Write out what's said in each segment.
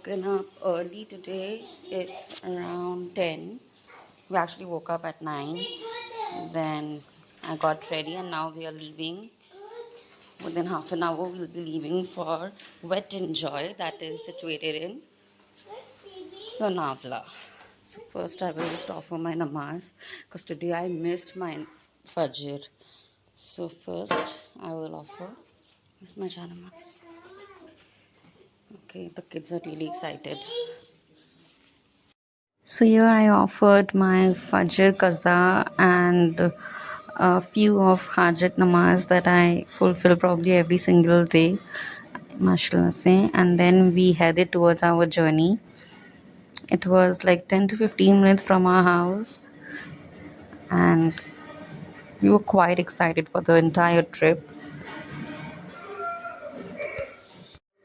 woken up early today. It's around 10. We actually woke up at 9. Then I got ready and now we are leaving. Within half an hour, we'll be leaving for Wet Enjoy, that is situated in Lonavala. So, first, I will just offer my namaz because today I missed my Fajr. So, first, I will offer. This is my Janamaz. Okay, the kids are really excited. So here I offered my Fajr Qaza and a few of Hajat Namaz that I fulfill probably every single day, mashallah say, and then we headed towards our journey. It was like 10 to 15 minutes from our house, and we were quite excited for the entire trip.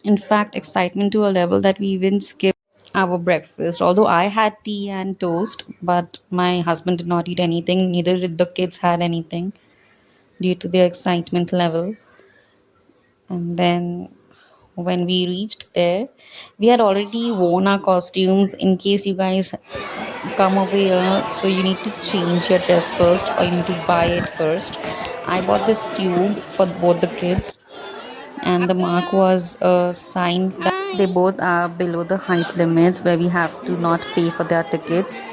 In fact, excitement to a level that we even skipped our breakfast. Although I had tea and toast, but my husband did not eat anything, neither did the kids had anything due to their excitement level. And then when we reached there, we had already worn our costumes in case you guys come over here. So you need to change your dress first, or you need to buy it first. I bought this tube for both the kids, and the mark was a sign that they both are below the height limits where we have to not pay for their tickets.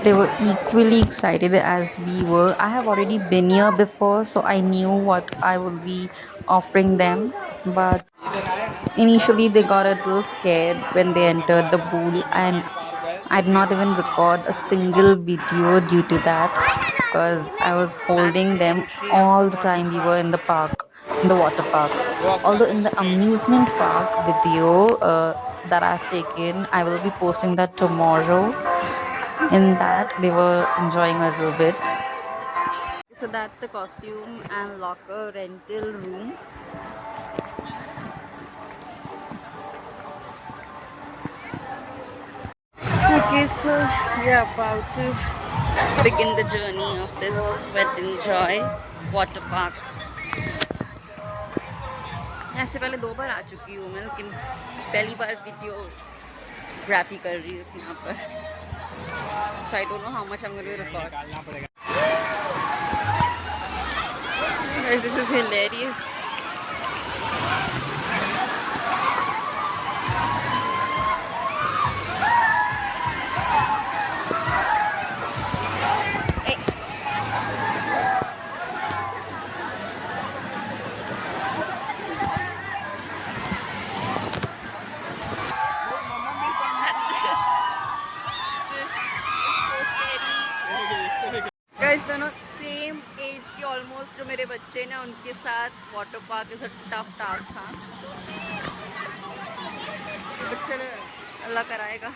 They were equally excited as we were. I have already been here before, so I knew what I would be offering them. But initially, they got a little scared when they entered the pool, and I did not even record a single video due to that because I was holding them all the time we were in the park, in the water park. Although, in the amusement park video that I've taken, I will be posting that tomorrow. In that, they were enjoying a little bit. So that's the costume and locker rental room. Okay, so we are about to begin the journey of this Wet Enjoy water park. ऐसे पहले 2 बार आ चुकी हूँ मैं, लेकिन पहली बार videography कर रही हूँ इस यहाँ पर. So I don't know how much I'm going to record. Guys, this is hilarious. Guys, दोनों सेम एज के ऑलमोस्ट जो मेरे बच्चे ने, उनके साथ water park is a tough task था. बच्चे ने अल्लाह कराएगा.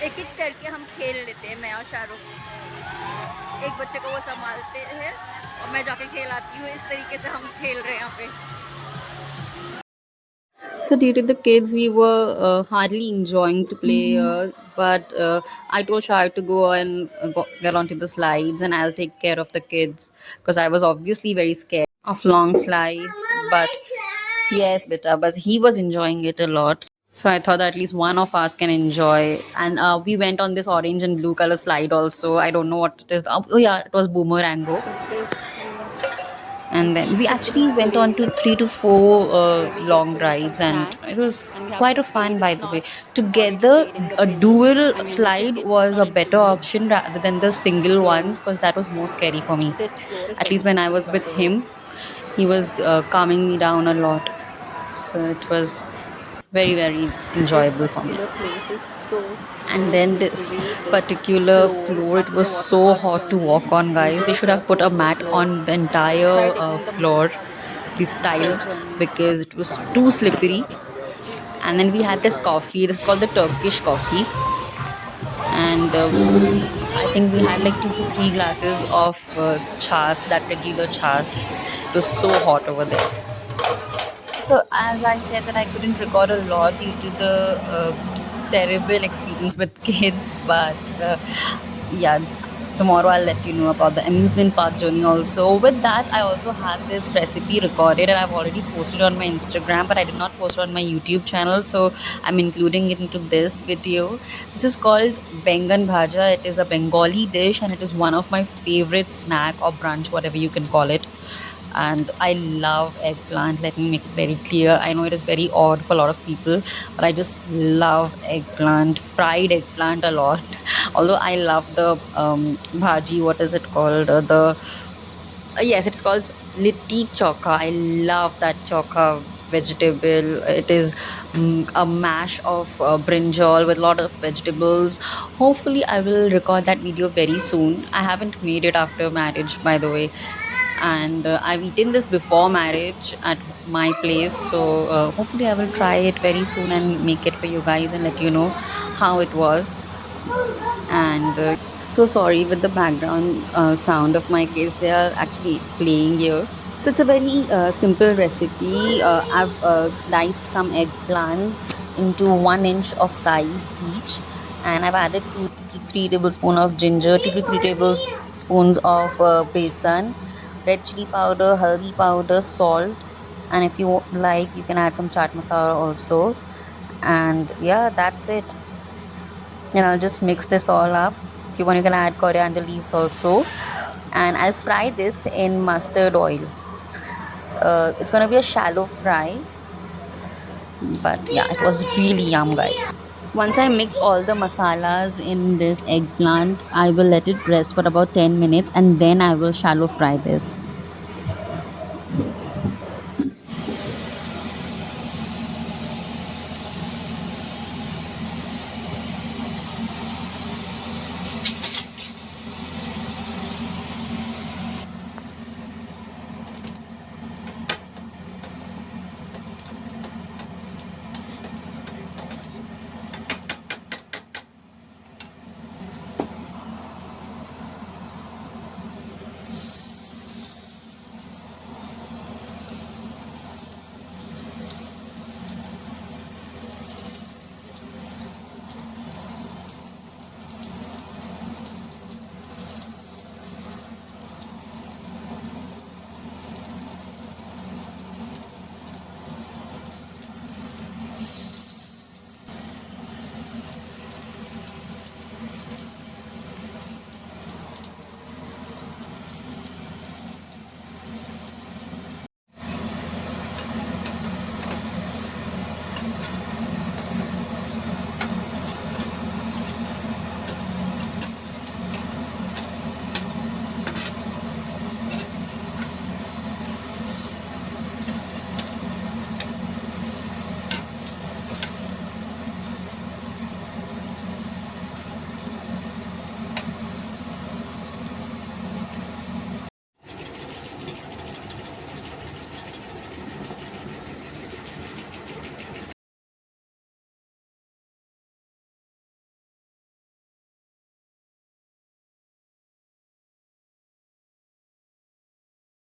एक एक करके हम खेल लेते हैं, मैं और शाहरुख. एक बच्चे को वो संभालते हैं और मैं जाके खेलाती हूँ. इस तरीके से हम खेल रहे हैं यहाँ पे. So due to the kids, we were hardly enjoying to play, but I told Shah to go and get onto the slides, and I'll take care of the kids because I was obviously very scared of long slides. But yes, beta, but he was enjoying it a lot. So I thought at least one of us can enjoy, and we went on this orange and blue color slide also. I don't know what it is. Oh yeah, it was Boomerango. And then we actually went on to 3 to 4 long rides, and it was quite a fun, by the way. Together, a dual slide was a better option rather than the single ones, because that was more scary for me. At least when I was with him, he was calming me down a lot, so it was very, very enjoyable for me. And then this particular floor, it was so hot to walk on, guys. They should have put a mat on the entire floor, these tiles, because it was too slippery. And then we had this coffee. This is called the Turkish coffee, and I think we had like 2 to 3 glasses of chas, that regular chas. It was so hot over there. So as I said that I couldn't record a lot due to the terrible experience with kids, but yeah, tomorrow I'll let you know about the amusement park journey also. With that, I also had this recipe recorded and I've already posted on my Instagram, but I did not post it on my YouTube channel, so I'm including it into this video. This is called Bengan Bhaja. It is a Bengali dish and it is one of my favorite snack or brunch, whatever you can call it. And I love eggplant. Let me make it very clear. I know it is very odd for a lot of people, but I just love eggplant, fried eggplant a lot. Although I love the bhaji, what is it called? Yes, it's called litti chokha. I love that chokha vegetable. It is a mash of brinjal with a lot of vegetables. Hopefully, I will record that video very soon. I haven't made it after marriage, by the way, and I've eaten this before marriage at my place. So hopefully, I will try it very soon and make it for you guys and let you know how it was. And so sorry with the background sound of my kids, they are actually playing here. So it's a very simple recipe. I've sliced some eggplants into 1 inch of size each, and I've added 2 to 3 tablespoons of ginger, 2 to 3 tablespoons of besan, red chili powder, haldi powder, salt, and if you like you can add some chaat masala also. And yeah, that's it. Then I'll just mix this all up. If you want, you can add coriander leaves also. And I'll fry this in mustard oil. It's gonna be a shallow fry, but yeah, it was really yum, guys. Once I mix all the masalas in this eggplant, I will let it rest for about 10 minutes and then I will shallow fry this.